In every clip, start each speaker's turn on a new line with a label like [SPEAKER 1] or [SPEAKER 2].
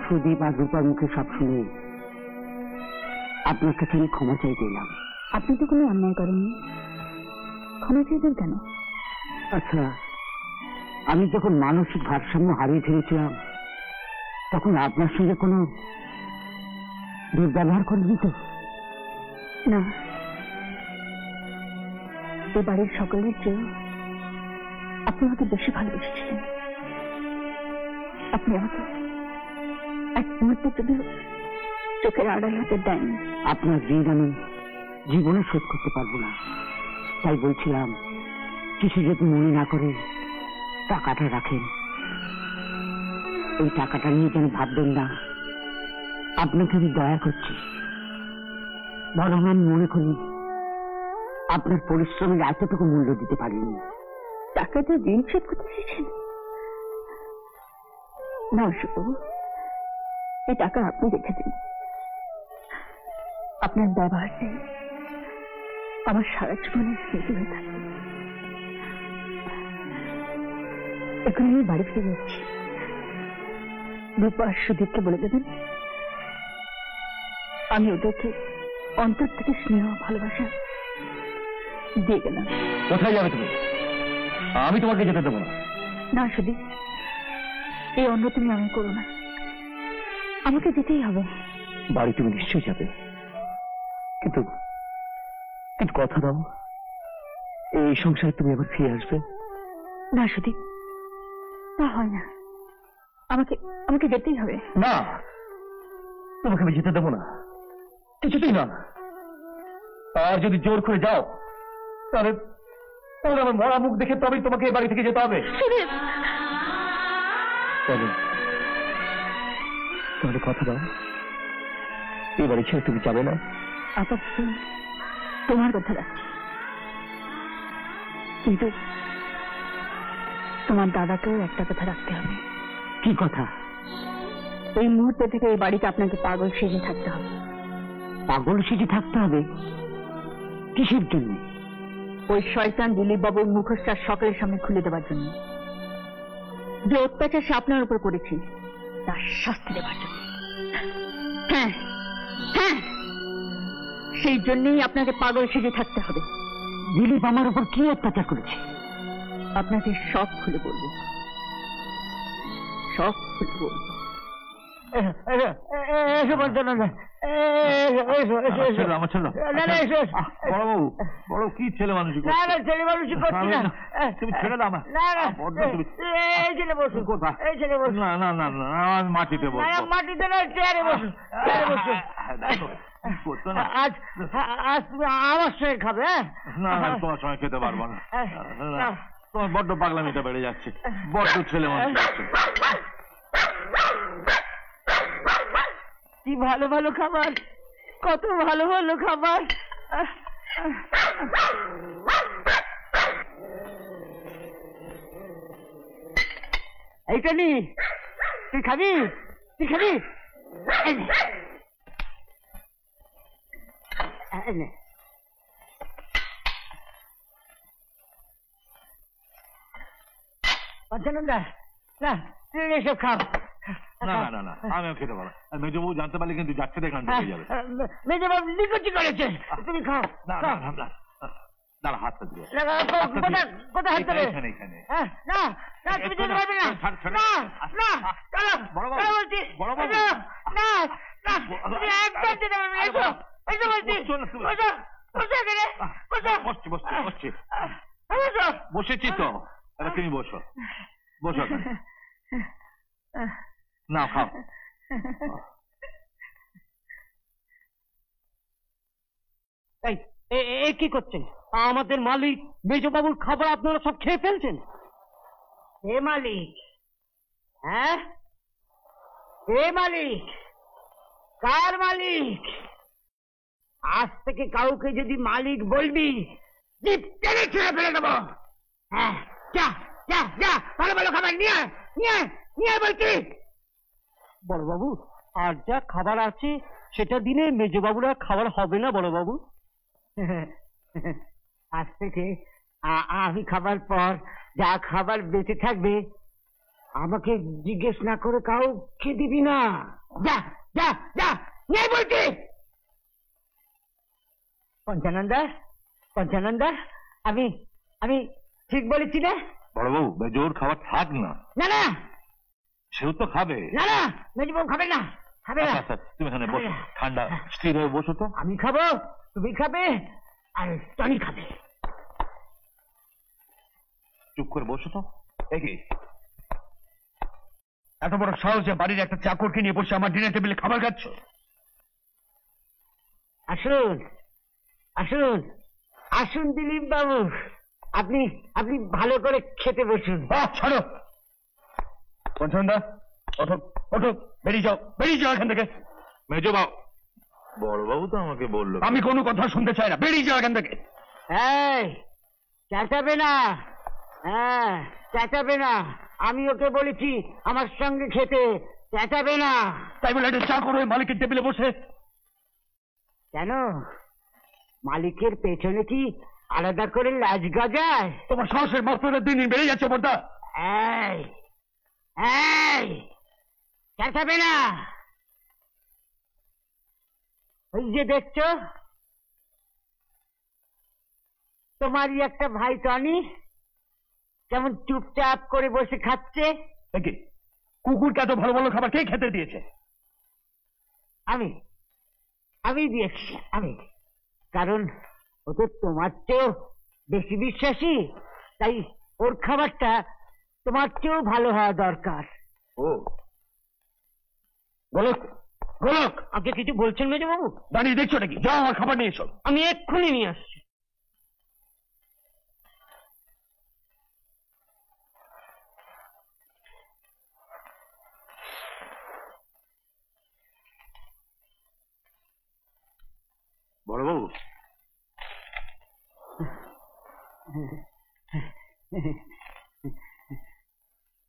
[SPEAKER 1] সুদীপ আর রূপার মুখে সব শুনে আপনার কাছে আমি ক্ষমা চাই দিলাম।
[SPEAKER 2] আপনি তো কোনো অন্যায় করেননি, ক্ষমা চাইবেন কেন?
[SPEAKER 1] আচ্ছা, আমি যখন মানসিক ভারসাম্য হারিয়ে ফেলেছিলাম তখন আপনার সঙ্গে কোনো দুর্ব্যবহার করিনি তো?
[SPEAKER 2] না, এ বাড়ির সকলের চেয়ে আপনি আমাকে বেশি ভালোবেসেছিলেন। আপনি আমাকে এক মুহূর্তের জন্য চোখের আড়াল হতে দেন।
[SPEAKER 1] আপনার ঋণ আমি জীবনে শোধ করতে পারবো না, তাই বলছিলাম কিছু যদি মনে না করে টাকাটা রাখেন। এই টাকাটা নিয়ে যেন ভাববেন না আপনাকে আমি দয়া করছি, বরং আমি মনে করি আপনার পরিশ্রমের এতটুকু মূল্য দিতে পারিনি।
[SPEAKER 2] টাকাটা ঋণ শোধ করতে চেয়েছেন? না অশোকবাবু, এই টাকা আপনি রেখে দিন। আপনার ব্যবহারটাই আমার সারা জীবনের স্মৃতি হয়ে থাকবে। এখন আমি বাড়ি ফিরে যাচ্ছি। রূপা আর সুদীপকে বলে দেবেন আমি ওদেরকে অন্তর থেকে স্নেহ ভালোবাসা দিয়ে গেলাম।
[SPEAKER 3] কোথায় যাবে তুমি? আমি তোমাকে যেতে দেবো না।
[SPEAKER 2] না সুদীপ, এই অন্য তুমি আমি করো না, আমাকে যেতেই হবে।
[SPEAKER 3] বাড়ি তুমি নিশ্চয়ই যাবে, কিন্তু কিন্তু কথা দাও এই সংসারে তুমি আবার ফিরে আসবে।
[SPEAKER 2] না সুদীপ, তা হয় না, আমাকে আমাকে যেতেই হবে।
[SPEAKER 3] না, তোমাকে আমি যেতে দেবো না, কিছুতেই না। আর যদি জোর করে যাও তাহলে তাহলে আমার মরা মুখ দেখে তবেই তোমাকে এই বাড়ি থেকে যেতে হবে। তাহলে তাহলে কথা দাও এই বাড়ি ছেড়ে তুমি যাবে না।
[SPEAKER 2] আপাতত তোমার কথা রাখছি, কিন্তু তোমার দাদাকেও একটা কথা রাখতে হবে।
[SPEAKER 1] কি কথা?
[SPEAKER 2] এই মুহূর্তে থেকে এই বাড়িতে আপনাকে পাগল সেজে থাকতে হবে।
[SPEAKER 1] পাগল সেজে থাকতে হবে? কিসের জন্য?
[SPEAKER 2] ওই শয়তান দিলীপ বাবুর মুখোশটা সকলের সামনে খুলে দেওয়ার জন্য। যে অত্যাচার সে আপনার উপর করেছে তার শাস্তি দেওয়ার জন্য। হ্যাঁ হ্যাঁ, সেই জন্যই আপনাকে পাগল সেজে থাকতে হবে।
[SPEAKER 1] দিলীপ আমার উপর কি অত্যাচার করেছে?
[SPEAKER 2] আপনাকে সব খুলে বলবো, সব খুলে বলবো।
[SPEAKER 3] এসো বলতো না, আমার ছেলে বড়বাবু, বড় কি ছেলে মানুষ?
[SPEAKER 4] ছেলে মানুষই করছি না,
[SPEAKER 3] তুমি ছেড়ে দাও।
[SPEAKER 4] এই ছেলে বসুন,
[SPEAKER 3] কোথায়?
[SPEAKER 4] এই ছেলে বসুন।
[SPEAKER 3] না না না না, আমি মাটিতে বসবো।
[SPEAKER 4] মাটিতে না, চেয়ারে বসুন, চেয়ারে বসুন। আজ আজ তুমি আমার সঙ্গে খাবে?
[SPEAKER 3] না না, তোমার সঙ্গে খেতে পারবো না। তোমার বড্ড পাগলামিটা বেড়ে যাচ্ছে, বড্ড ছেলে মানুষ হচ্ছে।
[SPEAKER 4] কি ভালো ভালো খাবার, কত ভালো ভালো খাবার। এইটা নি, তুই খাবি? তুই খাবি? পঞ্চানন্দা, না তুই এসব খাও।
[SPEAKER 3] না না না না, আমিও খেতে পারবো। মেজবাবু জানতে পারলে কিন্তু যাচ্ছে দেখলাম ঢুকে যাবে।
[SPEAKER 4] মেজবাবু নিকুচি করেছে, তুমি খাও।
[SPEAKER 3] না না না, দাঁড়া, হাতটা দিও।
[SPEAKER 4] কোথায় হাত দেবে?
[SPEAKER 3] এখানে এখানে।
[SPEAKER 4] না না, তুমি যেতে পারবে না। না না, চলো চলো বলছি। না না, তুমি একদম যেতে পারবে না। এসো এসো বলছি, বসো বসো এখানে, বসো।
[SPEAKER 3] বসছি বসছি বসছি,
[SPEAKER 4] বসো।
[SPEAKER 3] বসেছি তো। তাহলে তুমি বসো, বসো। না খাও।
[SPEAKER 4] এই কি করছেন? আমাদের মালিক মেজবাবুর খাবার আপনারা সব খেয়ে ফেলছেন। হে মালিক? হ্যাঁ, হে মালিক? কার মালিক? আজ থেকে কাউকে যদি মালিক বলবি জিপ টেনে ছেড়ে ফেলে দেবো। হ্যাঁ, যা যা যা, ভালো ভালো খাবার নিয়ে নিয়ে নিয়ে বলছি। বড়বাবু, আর যা খাবার আছে সেটা দিনে মেজবাবুরা খাবার হবে না বড়বাবু। আজ থেকে আমি খাবার পর যা খাবার বেঁচে থাকবে
[SPEAKER 1] আমাকে জিজ্ঞেস না করে কাউকে দিবি না। যা যা যা, নিয়ে বলছি। পঞ্চানন্দা, পঞ্চানন্দা, আমি আমি ঠিক বলেছি না?
[SPEAKER 5] বড়বাবু মেজোর খাবার থাক না,
[SPEAKER 1] না না
[SPEAKER 5] সেও তো খাবে।
[SPEAKER 1] না না, মেজবাবু খাবে না, খাবে না।
[SPEAKER 5] আচ্ছা, তুমি এখানে বসো, ঠান্ডা স্থির হয়ে বসো তো।
[SPEAKER 1] আমি খাবো, তুমি খাবে, আর টনি খাবে।
[SPEAKER 5] চুপ করে বসো তো।
[SPEAKER 3] দেখি এত বড় সাহস যে বাড়ির একটা চাকরকে নিয়ে বসে আমার ডিনার টেবিলে খাবার খাচ্ছ?
[SPEAKER 1] আসুন আসুন আসুন দিলীপ বাবু, আপনি আপনি ভালো করে খেতে বসুন।
[SPEAKER 3] ছাড়ো পঞ্চানন্দা, ওঠো ওঠো, বেরিয়ে যাও, বেরিয়ে যাও এখান থেকে।
[SPEAKER 5] মেজবাবু, বড়বাবু তো আমাকে বললো।
[SPEAKER 3] আমি কোনো কথা শুনতে চাই না, বেরিয়ে যাও এখান থেকে।
[SPEAKER 1] এই চেঁচাবে না, হ্যাঁ চেঁচাবে না। আমি ওকে বলেছি আমার সঙ্গে খেতে, চেঁচাবে না।
[SPEAKER 3] তাই বলে একটা চাকর হয়ে মালিকের টেবিলে বসে?
[SPEAKER 1] কেন, মালিকের পেছনে কি আলাদা করে লাজ গজায়?
[SPEAKER 3] তোমার সাহসের মাত্রাটা দিন দিন বেড়ে যাচ্ছে বর্দা।
[SPEAKER 1] এই এই চেঁচাবে না। ওই যে দেখছো তোমারই একটা ভাই টনি কেমন চুপচাপ করে বসে খাচ্ছে।
[SPEAKER 3] দেখি কুকুরকে এত ভালো ভালো খাবার কে খেতে দিয়েছে?
[SPEAKER 1] আমি আমি দিয়েছি, আমি। কারণ ও তো তোমার চেয়েও বেশি বিশ্বাসী, তাই ওর খাবারটা তোমার চেয়েও ভালো হওয়া দরকার।
[SPEAKER 3] ও গোলক, গোলক,
[SPEAKER 4] আপনি কিছু বলছেন মেজবাবু?
[SPEAKER 3] দাঁড়িয়ে দেখছো নাকি? যাও আমার খাবার নিয়ে এসো।
[SPEAKER 4] আমি এক্ষুনি নিয়ে আসছি।
[SPEAKER 5] বড়বাবু,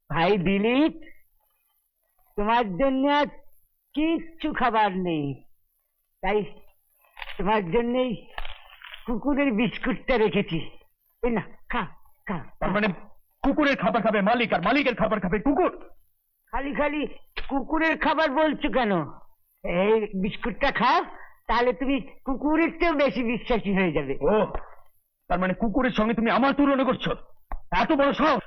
[SPEAKER 1] ভাই দিলীপ, তোমার জন্য আজ কিচ্ছু খাবার নেই, তাই তোমার জন্যই কুকুরের বিস্কুটটা রেখেছি। এই না, খা খা।
[SPEAKER 3] তার মানে কুকুরের খাবার খাবে মালিক, আর মালিকের খাবার খাবে কুকুর?
[SPEAKER 1] খালি খালি কুকুরের খাবার বলছো কেন? এই বিস্কুটটা খাও, তাহলে তুমি কুকুরের চেয়েও বেশি বিশ্বাসী হয়ে যাবে।
[SPEAKER 3] ও, তার মানে কুকুরের সঙ্গে তুমি আমার তুলনা করছো? এত বড় সাহস!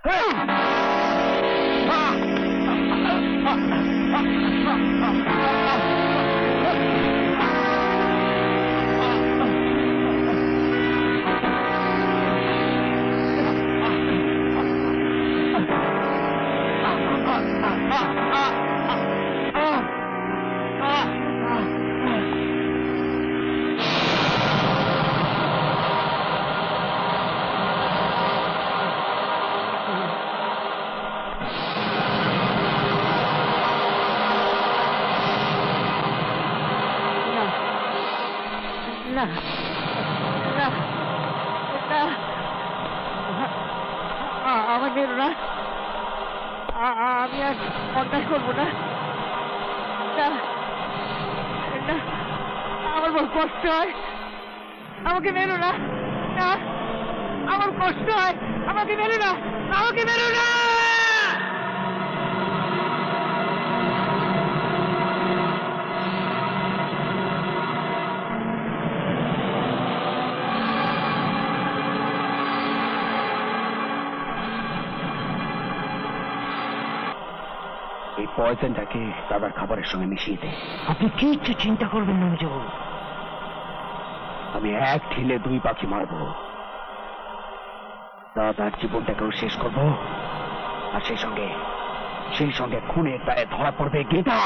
[SPEAKER 1] না না না, আমার মেরো না, আমি আর অন্যায় করবো না। না না, আমার বড় কষ্ট হয়, আমাকে মেরো না। না, আমার কষ্ট হয়, আমাকে মেরো না, আমাকে মেরো না।
[SPEAKER 3] এই পয়জনটাকে দাদার খাবারের সঙ্গে মিশিয়ে দে।
[SPEAKER 1] আপনি কিচ্ছু চিন্তা করবেন না মেজবাবু,
[SPEAKER 3] আমি এক ঢিলে দুই পাখি মারবো। দাদার জীবনটাকেও শেষ করবো, আর সেই সঙ্গে খুনের দায়ে ধরা পড়বে গীতা।